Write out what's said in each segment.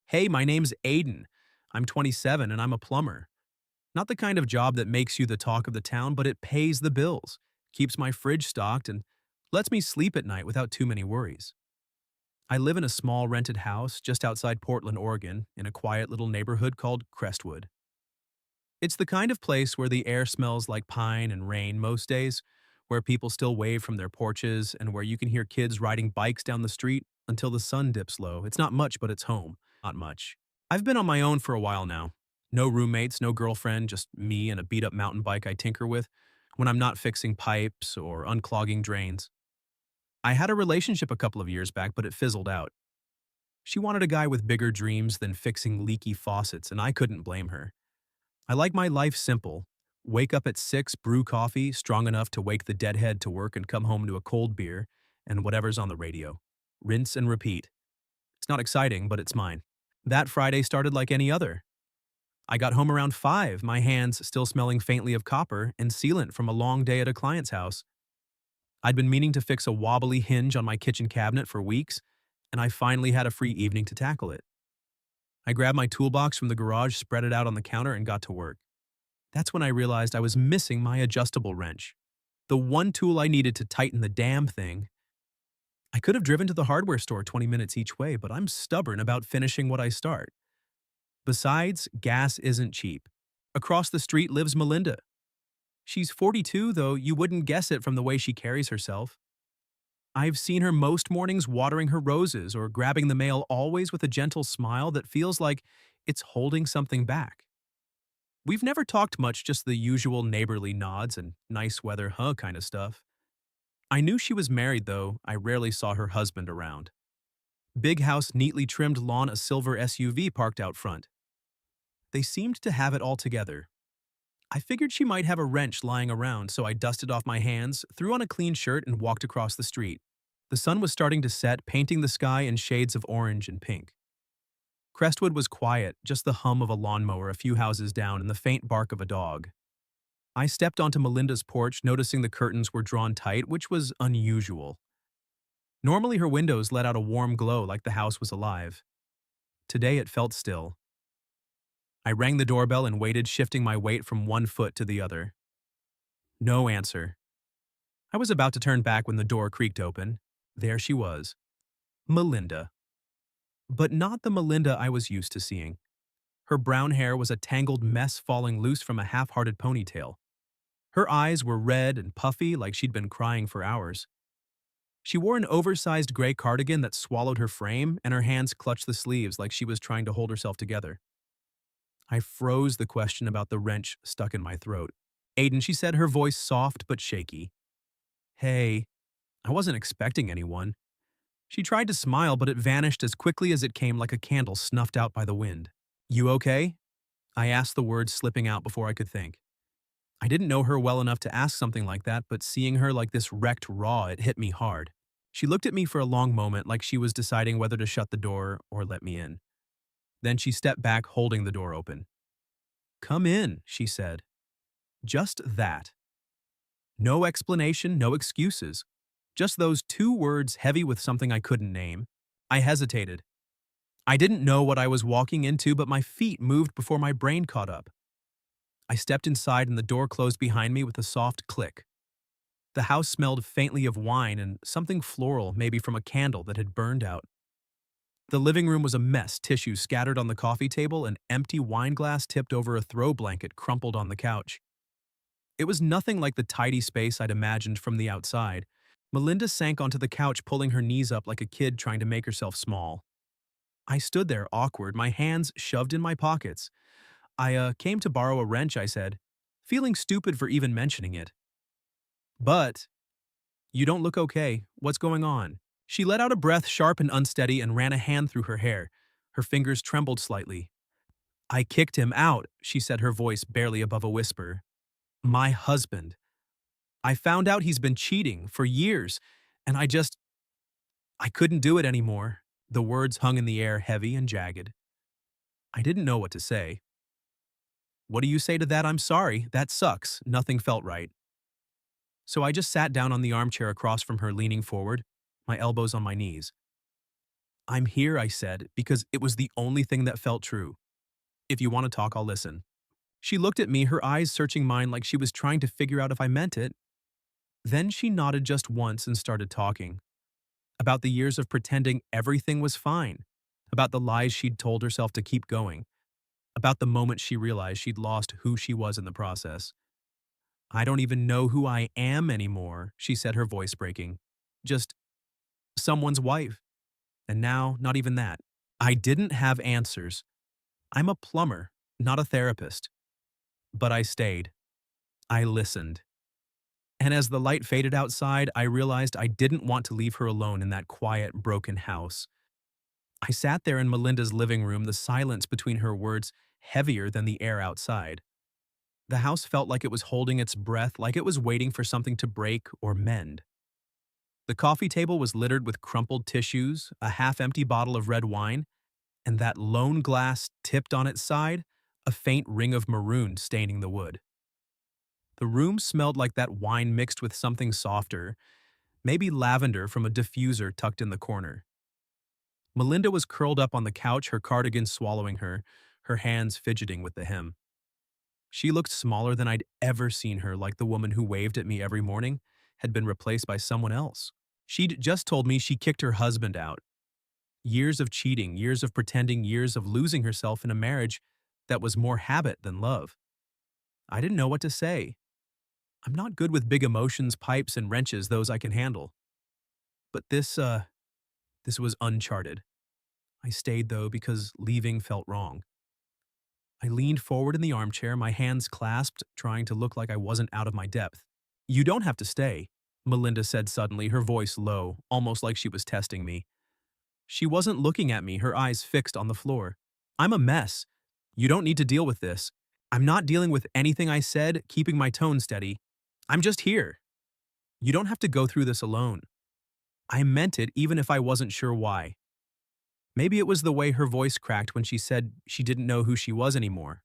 Hey, my name's Aiden. I'm 27 and I'm a plumber. Not the kind of job that makes you the talk of the town, but it pays the bills, keeps my fridge stocked, and lets me sleep at night without too many worries. I live in a small rented house just outside Portland, Oregon, in a quiet little neighborhood called Crestwood. It's the kind of place where the air smells like pine and rain most days, where people still wave from their porches, and where you can hear kids riding bikes down the street until the sun dips low. It's not much, but it's home. Not much. I've been on my own for a while now. No roommates, no girlfriend, just me and a beat up mountain bike I tinker with when I'm not fixing pipes or unclogging drains. I had a relationship a couple of years back, but it fizzled out. She wanted a guy with bigger dreams than fixing leaky faucets, and I couldn't blame her. I like my life simple. Wake up at 6, brew coffee strong enough to wake the deadhead to work and come home to a cold beer and whatever's on the radio. Rinse and repeat. It's not exciting, but it's mine. That Friday started like any other. I got home around 5, my hands still smelling faintly of copper and sealant from a long day at a client's house. I'd been meaning to fix a wobbly hinge on my kitchen cabinet for weeks, and I finally had a free evening to tackle it. I grabbed my toolbox from the garage, spread it out on the counter, and got to work. That's when I realized I was missing my adjustable wrench, the one tool I needed to tighten the damn thing. I could have driven to the hardware store 20 minutes each way, but I'm stubborn about finishing what I start. Besides, gas isn't cheap. Across the street lives Melinda. She's 42, though you wouldn't guess it from the way she carries herself. I've seen her most mornings watering her roses or grabbing the mail, always with a gentle smile that feels like it's holding something back. We've never talked much, just the usual neighborly nods and nice weather, huh kind of stuff. I knew she was married, though I rarely saw her husband around. Big house, neatly trimmed lawn, a silver SUV parked out front. They seemed to have it all together. I figured she might have a wrench lying around, so I dusted off my hands, threw on a clean shirt, and walked across the street. The sun was starting to set, painting the sky in shades of orange and pink. Crestwood was quiet, just the hum of a lawnmower a few houses down and the faint bark of a dog. I stepped onto Melinda's porch, noticing the curtains were drawn tight, which was unusual. Normally her windows let out a warm glow like the house was alive. Today it felt still. I rang the doorbell and waited, shifting my weight from one foot to the other. No answer. I was about to turn back when the door creaked open. There she was. Melinda. But not the Melinda I was used to seeing. Her brown hair was a tangled mess falling loose from a half-hearted ponytail. Her eyes were red and puffy like she'd been crying for hours. She wore an oversized gray cardigan that swallowed her frame, and her hands clutched the sleeves like she was trying to hold herself together. I froze the question about the wrench stuck in my throat. Aiden, she said, her voice soft but shaky. Hey, I wasn't expecting anyone. She tried to smile, but it vanished as quickly as it came, like a candle snuffed out by the wind. You okay? I asked, the words slipping out before I could think. I didn't know her well enough to ask something like that, but seeing her like this wrecked raw, it hit me hard. She looked at me for a long moment, like she was deciding whether to shut the door or let me in. Then she stepped back, holding the door open. Come in, she said. Just that. No explanation, no excuses. Just those two words, heavy with something I couldn't name. I hesitated. I didn't know what I was walking into, but my feet moved before my brain caught up. I stepped inside and the door closed behind me with a soft click. The house smelled faintly of wine and something floral, maybe from a candle that had burned out. The living room was a mess, tissue scattered on the coffee table, an empty wine glass tipped over a throw blanket crumpled on the couch. It was nothing like the tidy space I'd imagined from the outside. Melinda sank onto the couch, pulling her knees up like a kid trying to make herself small. I stood there, awkward, my hands shoved in my pockets. I came to borrow a wrench, I said, feeling stupid for even mentioning it. But, you don't look okay. What's going on? She let out a breath, sharp and unsteady, and ran a hand through her hair. Her fingers trembled slightly. I kicked him out, she said, her voice barely above a whisper. My husband. I found out he's been cheating for years, and I couldn't do it anymore. The words hung in the air, heavy and jagged. I didn't know what to say. What do you say to that? I'm sorry. That sucks. Nothing felt right. So I just sat down on the armchair across from her, leaning forward, my elbows on my knees. I'm here, I said, because it was the only thing that felt true. If you want to talk, I'll listen. She looked at me, her eyes searching mine like she was trying to figure out if I meant it. Then she nodded just once and started talking. About the years of pretending everything was fine. About the lies she'd told herself to keep going. About the moment she realized she'd lost who she was in the process. I don't even know who I am anymore, she said, her voice breaking. Just someone's wife. And now, not even that. I didn't have answers. I'm a plumber, not a therapist. But I stayed. I listened. And as the light faded outside, I realized I didn't want to leave her alone in that quiet, broken house. I sat there in Melinda's living room, the silence between her words heavier than the air outside. The house felt like it was holding its breath, like it was waiting for something to break or mend. The coffee table was littered with crumpled tissues, a half-empty bottle of red wine, and that lone glass tipped on its side, a faint ring of maroon staining the wood. The room smelled like that wine mixed with something softer, maybe lavender from a diffuser tucked in the corner. Melinda was curled up on the couch, her cardigan swallowing her hands fidgeting with the hem. She looked smaller than I'd ever seen her, like the woman who waved at me every morning had been replaced by someone else. She'd just told me she kicked her husband out. Years of cheating, years of pretending, years of losing herself in a marriage that was more habit than love. I didn't know what to say. I'm not good with big emotions, pipes, and wrenches, those I can handle. But this was uncharted. I stayed, though, because leaving felt wrong. I leaned forward in the armchair, my hands clasped, trying to look like I wasn't out of my depth. You don't have to stay, Melinda said suddenly, her voice low, almost like she was testing me. She wasn't looking at me, her eyes fixed on the floor. I'm a mess. You don't need to deal with this. I'm not dealing with anything I said, keeping my tone steady. I'm just here. You don't have to go through this alone. I meant it even if I wasn't sure why. Maybe it was the way her voice cracked when she said she didn't know who she was anymore.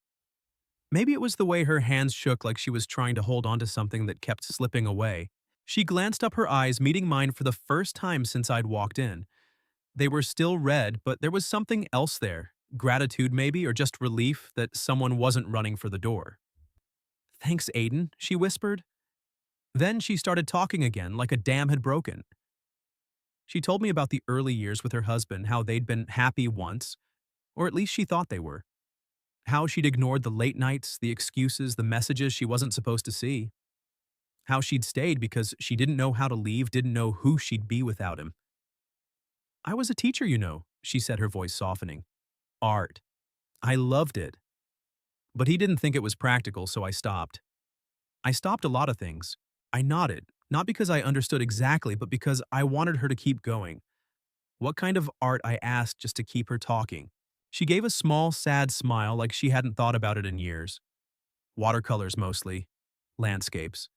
Maybe it was the way her hands shook like she was trying to hold on to something that kept slipping away. She glanced up, her eyes meeting mine for the first time since I'd walked in. They were still red, but there was something else there. Gratitude maybe, or just relief that someone wasn't running for the door. Thanks, Aiden, she whispered. Then she started talking again like a dam had broken. She told me about the early years with her husband, how they'd been happy once, or at least she thought they were. How she'd ignored the late nights, the excuses, the messages she wasn't supposed to see. How she'd stayed because she didn't know how to leave, didn't know who she'd be without him. I was a teacher, you know, she said, her voice softening. Art. I loved it. But he didn't think it was practical, so I stopped. I stopped a lot of things. I nodded, not because I understood exactly, but because I wanted her to keep going. What kind of art, I asked, just to keep her talking. She gave a small, sad smile like she hadn't thought about it in years. Watercolors mostly. Landscapes.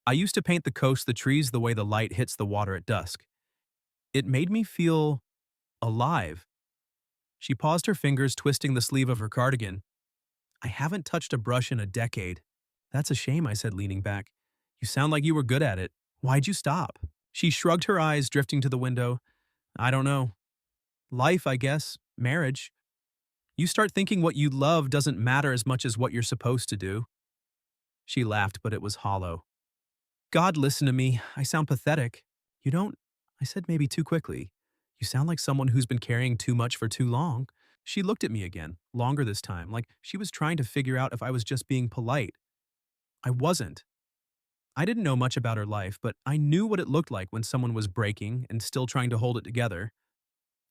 I used to paint the coast, the trees, the way the light hits the water at dusk. It made me feel alive. She paused, her fingers twisting the sleeve of her cardigan. I haven't touched a brush in a decade. That's a shame, I said, leaning back. You sound like you were good at it. Why'd you stop? She shrugged, her eyes drifting to the window. I don't know. Life, I guess. Marriage. You start thinking what you love doesn't matter as much as what you're supposed to do. She laughed, but it was hollow. God, listen to me. I sound pathetic. You don't? I said maybe too quickly. You sound like someone who's been carrying too much for too long. She looked at me again, longer this time, like she was trying to figure out if I was just being polite. I wasn't. I didn't know much about her life, but I knew what it looked like when someone was breaking and still trying to hold it together.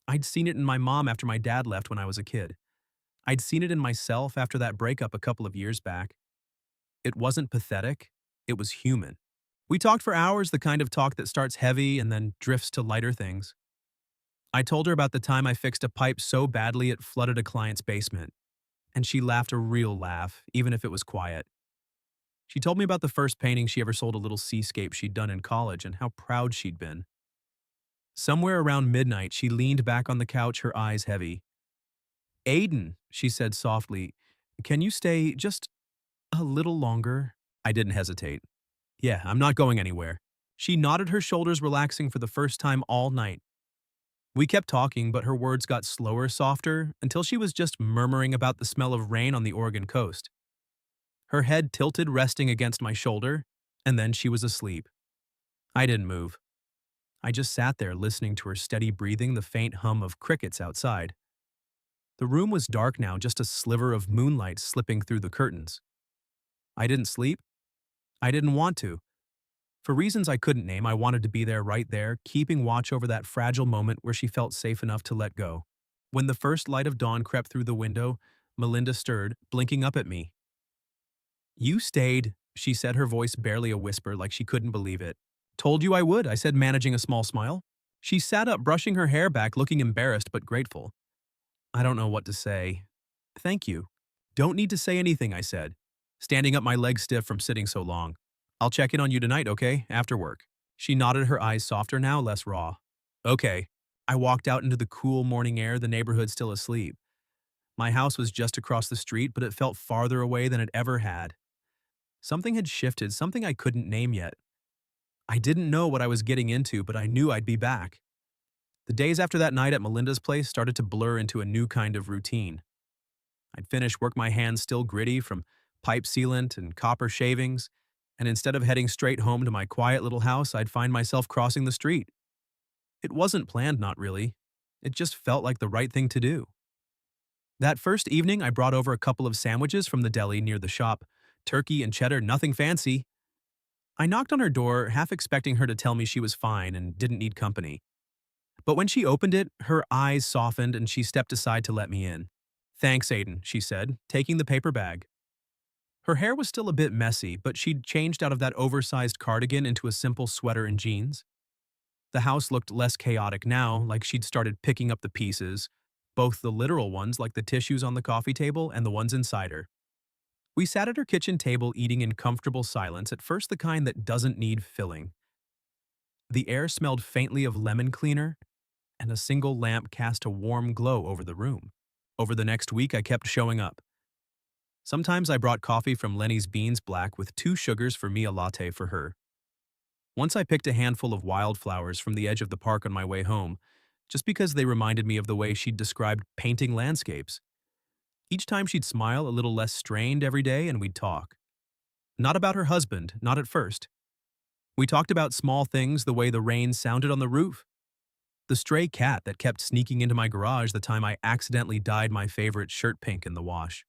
I'd seen it in my mom after my dad left when I was a kid. I'd seen it in myself after that breakup a couple of years back. It wasn't pathetic. It was human. We talked for hours, the kind of talk that starts heavy and then drifts to lighter things. I told her about the time I fixed a pipe so badly it flooded a client's basement, and she laughed a real laugh, even if it was quiet. She told me about the first painting she ever sold, a little seascape she'd done in college, and how proud she'd been. Somewhere around midnight, she leaned back on the couch, her eyes heavy. Aiden, she said softly, can you stay just a little longer? I didn't hesitate. Yeah, I'm not going anywhere. She nodded, her shoulders relaxing for the first time all night. We kept talking, but her words got slower, softer, until she was just murmuring about the smell of rain on the Oregon coast. Her head tilted, resting against my shoulder, and then she was asleep. I didn't move. I just sat there listening to her steady breathing, the faint hum of crickets outside. The room was dark now, just a sliver of moonlight slipping through the curtains. I didn't sleep. I didn't want to. For reasons I couldn't name, I wanted to be there right there, keeping watch over that fragile moment where she felt safe enough to let go. When the first light of dawn crept through the window, Melinda stirred, blinking up at me. "You stayed," she said, her voice barely a whisper, like she couldn't believe it. "Told you I would," I said, managing a small smile. She sat up, brushing her hair back, looking embarrassed but grateful. I don't know what to say. "Thank you." "Don't need to say anything," I said, standing up, my legs stiff from sitting so long. "I'll check in on you tonight, okay? After work." She nodded, her eyes softer now, less raw. "Okay." I walked out into the cool morning air, the neighborhood still asleep. My house was just across the street, but it felt farther away than it ever had. Something had shifted, something I couldn't name yet. I didn't know what I was getting into, but I knew I'd be back. The days after that night at Melinda's place started to blur into a new kind of routine. I'd finish work, my hands still gritty from pipe sealant and copper shavings, and instead of heading straight home to my quiet little house, I'd find myself crossing the street. It wasn't planned, not really. It just felt like the right thing to do. That first evening, I brought over a couple of sandwiches from the deli near the shop. Turkey and cheddar, nothing fancy. I knocked on her door, half expecting her to tell me she was fine and didn't need company. But when she opened it, her eyes softened and she stepped aside to let me in. "Thanks, Aiden," she said, taking the paper bag. Her hair was still a bit messy, but she'd changed out of that oversized cardigan into a simple sweater and jeans. The house looked less chaotic now, like she'd started picking up the pieces, both the literal ones, like the tissues on the coffee table, and the ones inside her. We sat at her kitchen table eating in comfortable silence, at first the kind that doesn't need filling. The air smelled faintly of lemon cleaner, and a single lamp cast a warm glow over the room. Over the next week, I kept showing up. Sometimes I brought coffee from Lenny's Beans Black with 2 sugars for me, a latte for her. Once I picked a handful of wildflowers from the edge of the park on my way home, just because they reminded me of the way she'd described painting landscapes. Each time she'd smile a little less strained every day and we'd talk. Not about her husband, not at first. We talked about small things, the way the rain sounded on the roof, the stray cat that kept sneaking into my garage the time I accidentally dyed my favorite shirt pink in the wash.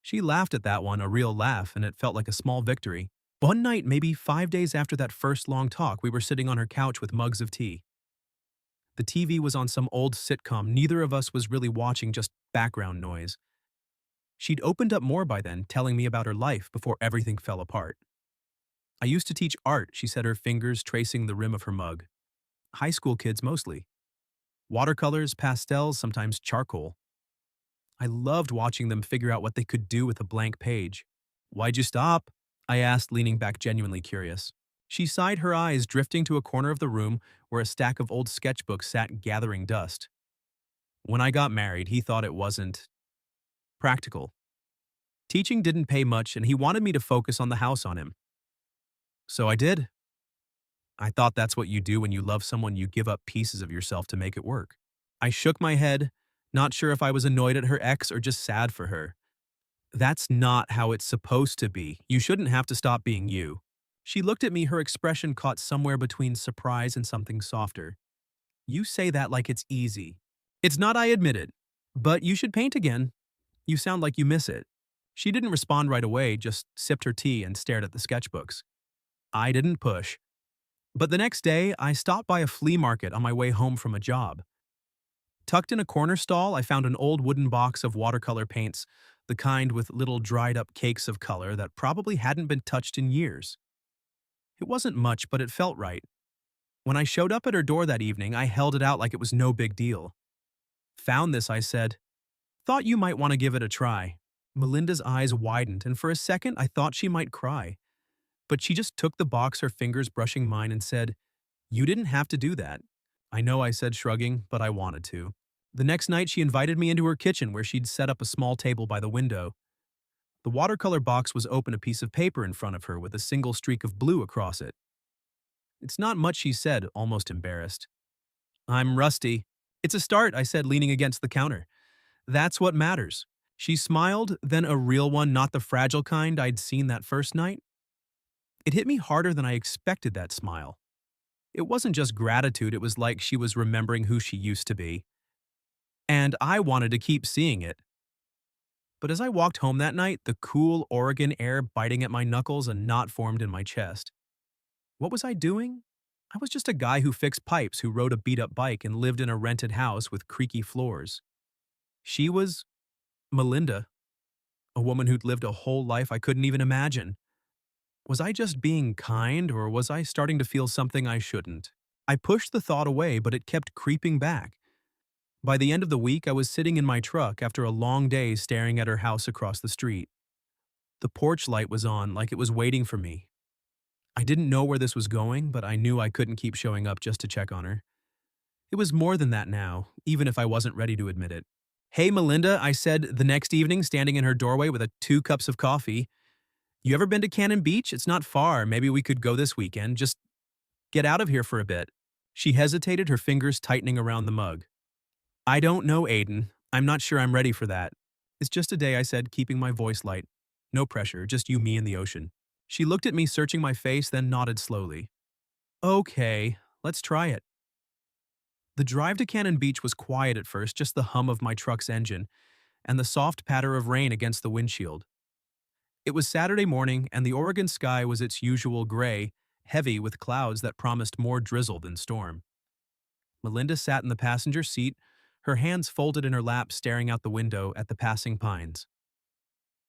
She laughed at that one, a real laugh, and it felt like a small victory. One night, maybe 5 days after that first long talk, we were sitting on her couch with mugs of tea. The TV was on some old sitcom neither of us was really watching, just background noise. She'd opened up more by then, telling me about her life before everything fell apart. "I used to teach art," she said, her fingers tracing the rim of her mug. "High school kids mostly. Watercolors, pastels, sometimes charcoal. I loved watching them figure out what they could do with a blank page." "Why'd you stop?" I asked, leaning back, genuinely curious. She sighed, her eyes drifting to a corner of the room where a stack of old sketchbooks sat gathering dust. "When I got married, he thought it wasn't practical. Teaching didn't pay much, and he wanted me to focus on the house on him. So I did. I thought that's what you do when you love someone, you give up pieces of yourself to make it work." I shook my head, not sure if I was annoyed at her ex or just sad for her. "That's not how it's supposed to be. You shouldn't have to stop being you." She looked at me, her expression caught somewhere between surprise and something softer. "You say that like it's easy." "It's not," I admitted. "But you should paint again. You sound like you miss it." She didn't respond right away, just sipped her tea and stared at the sketchbooks. I didn't push. But the next day, I stopped by a flea market on my way home from a job. Tucked in a corner stall, I found an old wooden box of watercolor paints, the kind with little dried-up cakes of color that probably hadn't been touched in years. It wasn't much, but it felt right. When I showed up at her door that evening, I held it out like it was no big deal. "Found this," I said. "Thought you might want to give it a try." Melinda's eyes widened, and for a second I thought she might cry. But she just took the box, her fingers brushing mine, and said, "You didn't have to do that." "I know," I said, shrugging, "but I wanted to." The next night, she invited me into her kitchen where she'd set up a small table by the window. The watercolor box was open, a piece of paper in front of her with a single streak of blue across it. "It's not much," she said, almost embarrassed. "I'm rusty." It's a start, I said, leaning against the counter. That's what matters. She smiled, then a real one, not the fragile kind I'd seen that first night. It hit me harder than I expected that smile. It wasn't just gratitude, it was like she was remembering who she used to be. And I wanted to keep seeing it. But as I walked home that night, the cool Oregon air biting at my knuckles, a knot formed in my chest. What was I doing? I was just a guy who fixed pipes, who rode a beat-up bike and lived in a rented house with creaky floors. She was Melinda, a woman who'd lived a whole life I couldn't even imagine. Was I just being kind, or was I starting to feel something I shouldn't? I pushed the thought away, but it kept creeping back. By the end of the week, I was sitting in my truck after a long day staring at her house across the street. The porch light was on, like it was waiting for me. I didn't know where this was going, but I knew I couldn't keep showing up just to check on her. It was more than that now, even if I wasn't ready to admit it. "Hey, Melinda," I said the next evening, standing in her doorway with 2 cups of coffee. "You ever been to Cannon Beach? It's not far. Maybe we could go this weekend. Just get out of here for a bit." She hesitated, her fingers tightening around the mug. "I don't know, Aiden. I'm not sure I'm ready for that." "It's just a day," I said, keeping my voice light. "No pressure, just you, me, and the ocean." She looked at me, searching my face, then nodded slowly. "Okay, let's try it." The drive to Cannon Beach was quiet at first, just the hum of my truck's engine and the soft patter of rain against the windshield. It was Saturday morning, and the Oregon sky was its usual gray, heavy with clouds that promised more drizzle than storm. Melinda sat in the passenger seat, her hands folded in her lap, staring out the window at the passing pines.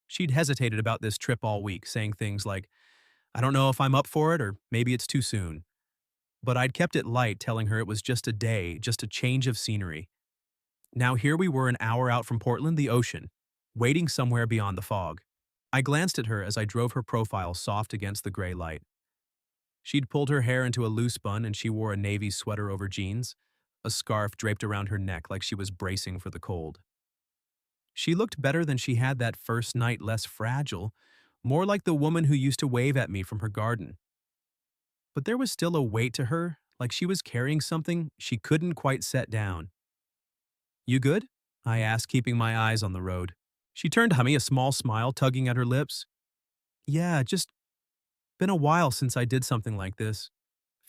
She'd hesitated about this trip all week, saying things like, "I don't know if I'm up for it, or maybe it's too soon." But I'd kept it light, telling her it was just a day, just a change of scenery. Now here we were, an hour out from Portland, the ocean, waiting somewhere beyond the fog. I glanced at her as I drove her profile soft against the gray light. She'd pulled her hair into a loose bun, and she wore a navy sweater over jeans, a scarf draped around her neck like she was bracing for the cold. She looked better than she had that first night, less fragile, more like the woman who used to wave at me from her garden. But there was still a weight to her, like she was carrying something she couldn't quite set down. "You good?" I asked, keeping my eyes on the road. She turned to me, a small smile tugging at her lips. "Yeah, just been a while since I did something like this.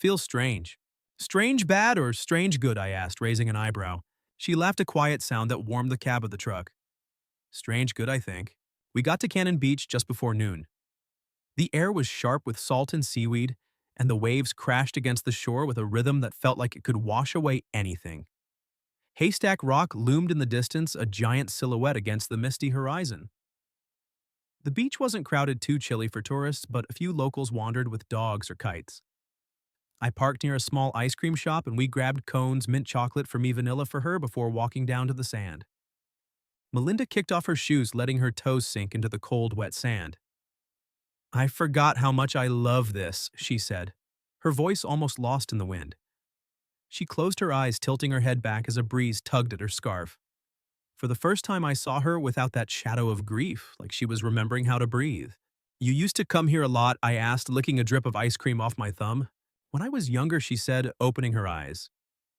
Feels strange." "Strange bad or strange good?" I asked, raising an eyebrow. She laughed, a quiet sound that warmed the cab of the truck. "Strange good, I think." We got to Cannon Beach just before noon. The air was sharp with salt and seaweed, and the waves crashed against the shore with a rhythm that felt like it could wash away anything. Haystack Rock loomed in the distance, a giant silhouette against the misty horizon. The beach wasn't crowded, too chilly for tourists, but a few locals wandered with dogs or kites. I parked near a small ice cream shop, and we grabbed cones, mint chocolate for me, vanilla for her, before walking down to the sand. Melinda kicked off her shoes, letting her toes sink into the cold, wet sand. "I forgot how much I love this," she said, her voice almost lost in the wind. She closed her eyes, tilting her head back as a breeze tugged at her scarf. For the first time, I saw her without that shadow of grief, like she was remembering how to breathe. "You used to come here a lot?" I asked, licking a drip of ice cream off my thumb. "When I was younger," she said, opening her eyes.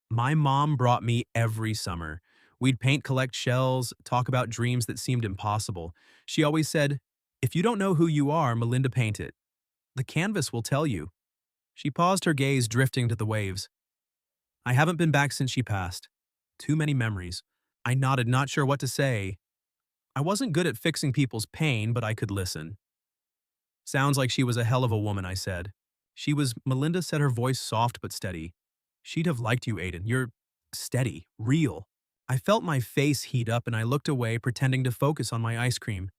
"My mom brought me every summer. We'd paint, collect shells, talk about dreams that seemed impossible. She always said, 'If you don't know who you are, Melinda, paint it. The canvas will tell you.'" She paused, her gaze drifting to the waves. "I haven't been back since she passed. Too many memories." I nodded, not sure what to say. I wasn't good at fixing people's pain, but I could listen. "Sounds like she was a hell of a woman," I said. "She was," Melinda said, her voice soft but steady. "She'd have liked you, Aiden. You're steady, real." I felt my face heat up, and I looked away, pretending to focus on my ice cream.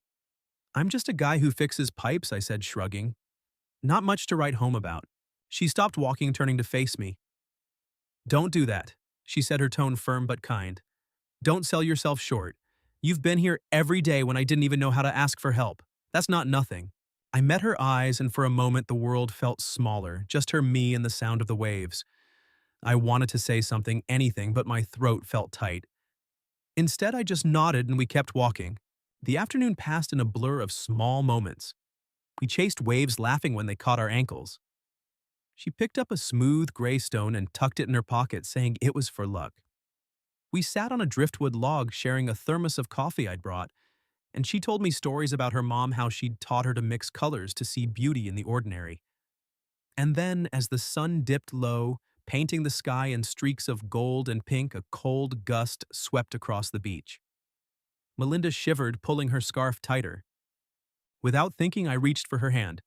"I'm just a guy who fixes pipes," I said, shrugging. "Not much to write home about." She stopped walking, turning to face me. "Don't do that," she said, her tone firm but kind. "Don't sell yourself short. You've been here every day when I didn't even know how to ask for help. That's not nothing." I met her eyes, and for a moment the world felt smaller, just her, me, and the sound of the waves. I wanted to say something, anything, but my throat felt tight. Instead, I just nodded and we kept walking. The afternoon passed in a blur of small moments. We chased waves, laughing when they caught our ankles. She picked up a smooth gray stone and tucked it in her pocket, saying it was for luck. We sat on a driftwood log sharing a thermos of coffee I'd brought, and she told me stories about her mom, how she'd taught her to mix colors to see beauty in the ordinary. And then, as the sun dipped low, painting the sky in streaks of gold and pink, a cold gust swept across the beach. Melinda shivered, pulling her scarf tighter. Without thinking, I reached for her hand.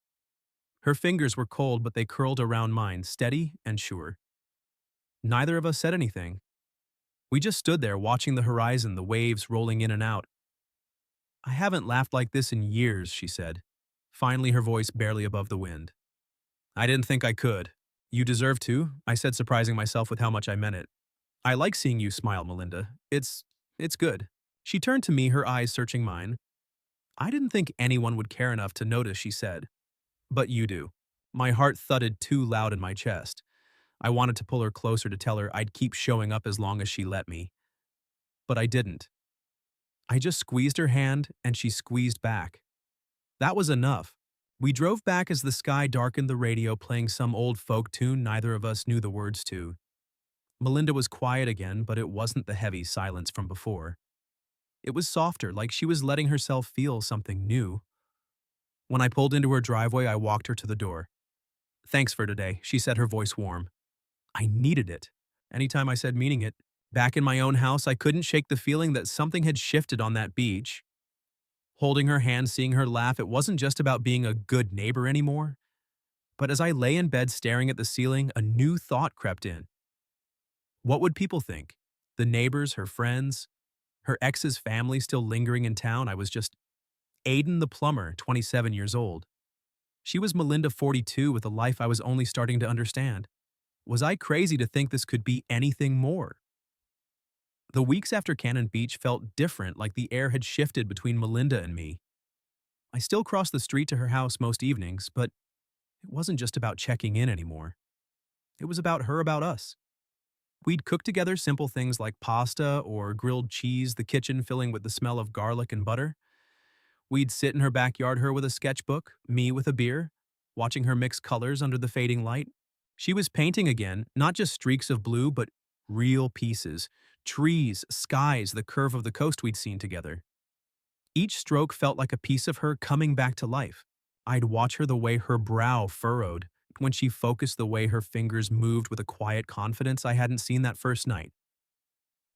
Her fingers were cold, but they curled around mine, steady and sure. Neither of us said anything. We just stood there watching the horizon, the waves rolling in and out. I haven't laughed like this in years, she said, finally her voice barely above the wind. I didn't think I could. You deserve to, I said, surprising myself with how much I meant it. I like seeing you smile, Melinda. It's good. She turned to me, her eyes searching mine. I didn't think anyone would care enough to notice, she said. But you do. My heart thudded too loud in my chest. I wanted to pull her closer to tell her I'd keep showing up as long as she let me. But I didn't. I just squeezed her hand and she squeezed back. That was enough. We drove back as the sky darkened, the radio playing some old folk tune neither of us knew the words to. Melinda was quiet again, but it wasn't the heavy silence from before. It was softer, like she was letting herself feel something new. When I pulled into her driveway, I walked her to the door. Thanks for today, she said, her voice warm. I needed it. Anytime I said meaning it. Back in my own house, I couldn't shake the feeling that something had shifted on that beach. Holding her hand, seeing her laugh, it wasn't just about being a good neighbor anymore. But as I lay in bed staring at the ceiling, a new thought crept in. What would people think? The neighbors, her friends, her ex's family still lingering in town. I was just Aiden the plumber, 27 years old. She was Melinda, 42, with a life I was only starting to understand. Was I crazy to think this could be anything more? The weeks after Cannon Beach felt different, like the air had shifted between Melinda and me. I still crossed the street to her house most evenings, but it wasn't just about checking in anymore. It was about her, about us. We'd cook together simple things like pasta or grilled cheese, the kitchen filling with the smell of garlic and butter. We'd sit in her backyard, her with a sketchbook, me with a beer, watching her mix colors under the fading light. She was painting again, not just streaks of blue, but real pieces. Trees, skies, the curve of the coast we'd seen together. Each stroke felt like a piece of her coming back to life. I'd watch her, the way her brow furrowed, when she focused, the way her fingers moved with a quiet confidence I hadn't seen that first night.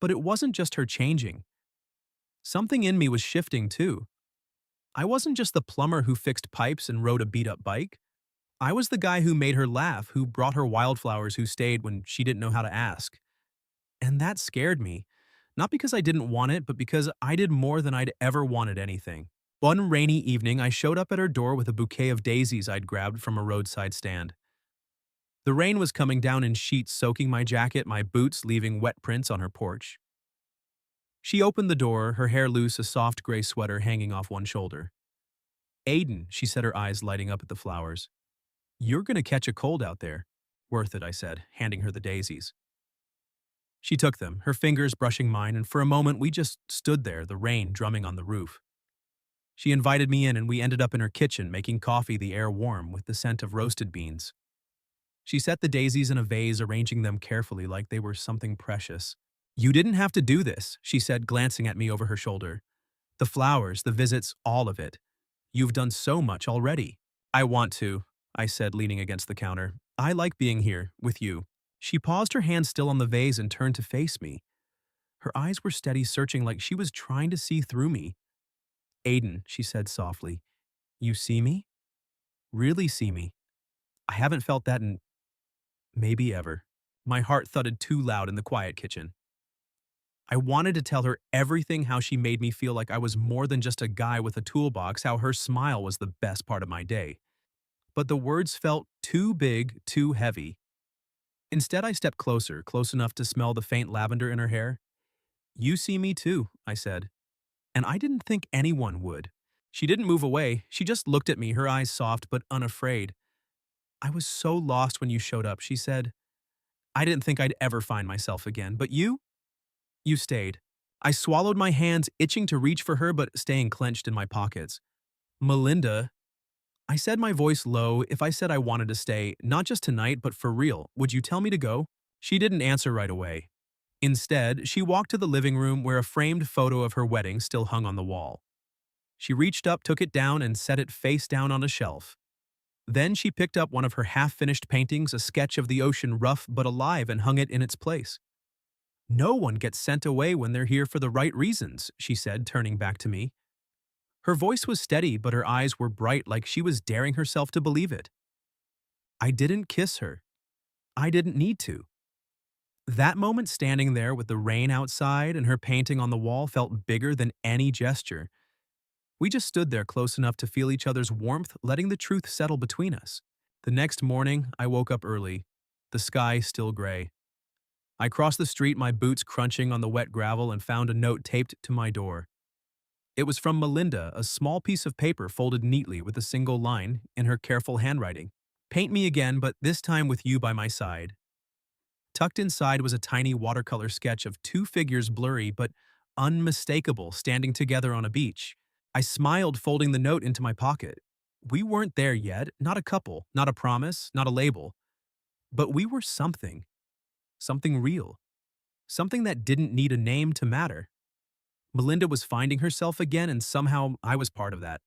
But it wasn't just her changing. Something in me was shifting too. I wasn't just the plumber who fixed pipes and rode a beat-up bike. I was the guy who made her laugh, who brought her wildflowers, who stayed when she didn't know how to ask. And that scared me. Not because I didn't want it, but because I did more than I'd ever wanted anything. One rainy evening, I showed up at her door with a bouquet of daisies I'd grabbed from a roadside stand. The rain was coming down in sheets, soaking my jacket, my boots leaving wet prints on her porch. She opened the door, her hair loose, a soft gray sweater hanging off one shoulder. Aiden, she said, her eyes lighting up at the flowers. You're gonna catch a cold out there. Worth it, I said, handing her the daisies. She took them, her fingers brushing mine, and for a moment we just stood there, the rain drumming on the roof. She invited me in and we ended up in her kitchen, making coffee, the air warm with the scent of roasted beans. She set the daisies in a vase, arranging them carefully like they were something precious. You didn't have to do this, she said, glancing at me over her shoulder. The flowers, the visits, all of it. You've done so much already. I want to, I said, leaning against the counter. I like being here, with you. She paused, her hand still on the vase, and turned to face me. Her eyes were steady, searching like she was trying to see through me. Aiden, she said softly, you see me? Really see me? I haven't felt that in maybe ever. My heart thudded too loud in the quiet kitchen. I wanted to tell her everything, how she made me feel like I was more than just a guy with a toolbox, how her smile was the best part of my day. But the words felt too big, too heavy. Instead, I stepped closer, close enough to smell the faint lavender in her hair. You see me too, I said. And I didn't think anyone would. She didn't move away, she just looked at me, her eyes soft but unafraid. I was so lost when you showed up, she said. I didn't think I'd ever find myself again, but you? You stayed. I swallowed, my hands itching to reach for her but staying clenched in my pockets. Melinda, I said, my voice low, if I said I wanted to stay, not just tonight but for real, would you tell me to go? She didn't answer right away. Instead, she walked to the living room where a framed photo of her wedding still hung on the wall. She reached up, took it down, and set it face down on a shelf. Then she picked up one of her half-finished paintings, a sketch of the ocean rough but alive, and hung it in its place. "No one gets sent away when they're here for the right reasons," she said, turning back to me. Her voice was steady, but her eyes were bright, like she was daring herself to believe it. I didn't kiss her. I didn't need to. That moment standing there with the rain outside and her painting on the wall felt bigger than any gesture. We just stood there close enough to feel each other's warmth, letting the truth settle between us. The next morning, I woke up early, the sky still gray. I crossed the street, my boots crunching on the wet gravel, and found a note taped to my door. It was from Melinda, a small piece of paper folded neatly with a single line in her careful handwriting. "Paint me again, but this time with you by my side." Tucked inside was a tiny watercolor sketch of two figures, blurry but unmistakable, standing together on a beach. I smiled, folding the note into my pocket. We weren't there yet, not a couple, not a promise, not a label. But we were something. Something real. Something that didn't need a name to matter. Melinda was finding herself again, and somehow I was part of that.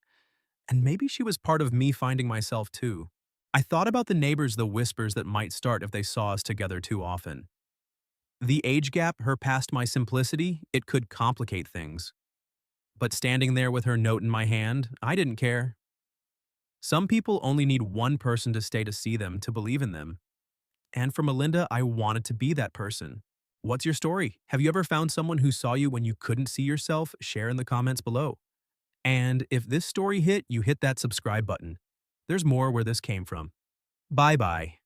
And maybe she was part of me finding myself too. I thought about the neighbors, the whispers that might start if they saw us together too often. The age gap, her past my simplicity, it could complicate things. But standing there with her note in my hand, I didn't care. Some people only need one person to stay to see them, to believe in them. And for Melinda, I wanted to be that person. What's your story? Have you ever found someone who saw you when you couldn't see yourself? Share in the comments below. And if this story hit, you hit that subscribe button. There's more where this came from. Bye-bye.